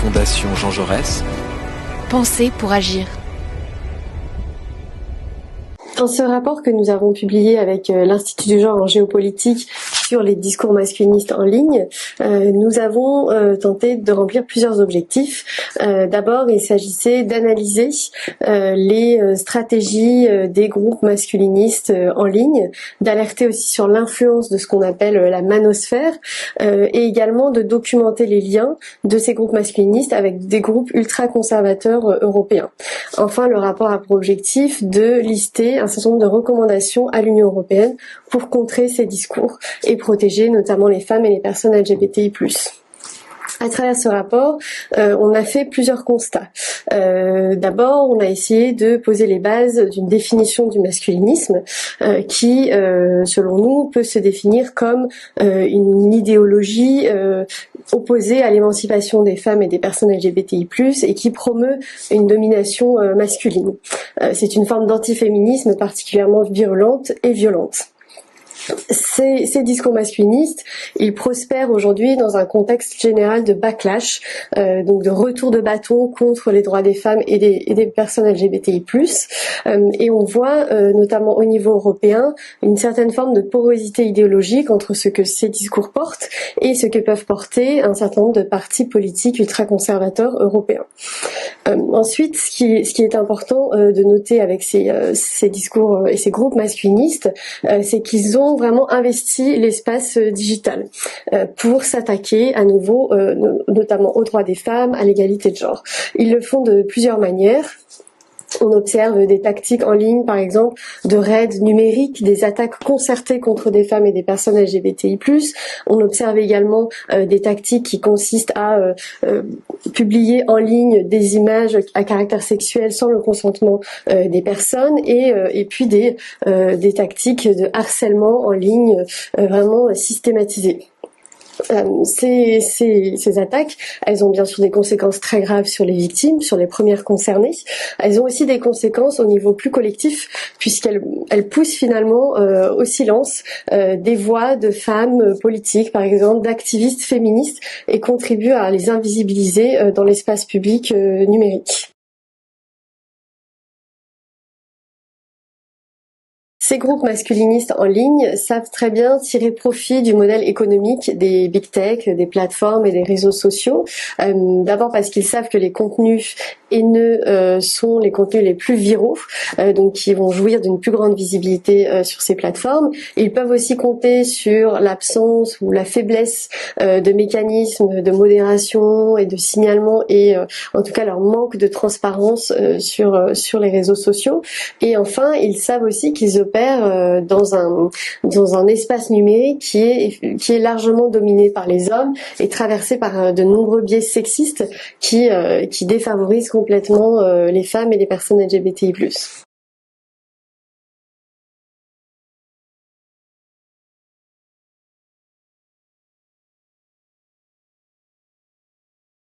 Fondation Jean Jaurès. Penser pour agir. Dans ce rapport que nous avons publié avec l'Institut du genre en géopolitique sur les discours masculinistes en ligne, nous avons tenté de remplir plusieurs objectifs. D'abord, il s'agissait d'analyser les stratégies des groupes masculinistes en ligne, d'alerter aussi sur l'influence de ce qu'on appelle la manosphère, et également de documenter les liens de ces groupes masculinistes avec des groupes ultra-conservateurs européens. Enfin, le rapport a pour objectif de lister un certain nombre de recommandations à l'Union européenne pour contrer ces discours et protéger notamment les femmes et les personnes LGBTI+. À travers ce rapport, on a fait plusieurs constats. D'abord, on a essayé de poser les bases d'une définition du masculinisme qui, selon nous, peut se définir comme une idéologie opposée à l'émancipation des femmes et des personnes LGBTI+, et qui promeut une domination masculine. C'est une forme d'antiféminisme particulièrement virulente et violente. Ces discours masculinistes, ils prospèrent aujourd'hui dans un contexte général de backlash, donc de retour de bâton contre les droits des femmes et des personnes LGBTI+. Et on voit, notamment au niveau européen, une certaine forme de porosité idéologique entre ce que ces discours portent et ce que peuvent porter un certain nombre de partis politiques ultra-conservateurs européens. Ensuite, ce qui est important de noter avec ces discours et ces groupes masculinistes, c'est qu'ils ont vraiment investi l'espace digital pour s'attaquer à nouveau, notamment aux droits des femmes, à l'égalité de genre. Ils le font de plusieurs manières. On observe des tactiques en ligne, par exemple, de raids numériques, des attaques concertées contre des femmes et des personnes LGBTI+. On observe également des tactiques qui consistent à publier en ligne des images à caractère sexuel sans le consentement des personnes et puis des tactiques de harcèlement en ligne vraiment systématisées. Ces attaques, elles ont bien sûr des conséquences très graves sur les victimes, sur les premières concernées. Elles ont aussi des conséquences au niveau plus collectif, puisqu'elles poussent finalement au silence des voix de femmes politiques, par exemple, d'activistes féministes, et contribuent à les invisibiliser dans l'espace public numérique. Ces groupes masculinistes en ligne savent très bien tirer profit du modèle économique des big tech, des plateformes et des réseaux sociaux. D'abord parce qu'ils savent que les contenus haineux sont les contenus les plus viraux, donc qui vont jouir d'une plus grande visibilité sur ces plateformes. Ils peuvent aussi compter sur l'absence ou la faiblesse de mécanismes de modération et de signalement et en tout cas leur manque de transparence sur les réseaux sociaux. Et enfin, ils savent aussi qu'ils opèrent dans un espace numérique qui est largement dominé par les hommes et traversé par de nombreux biais sexistes qui défavorisent complètement les femmes et les personnes LGBTI+.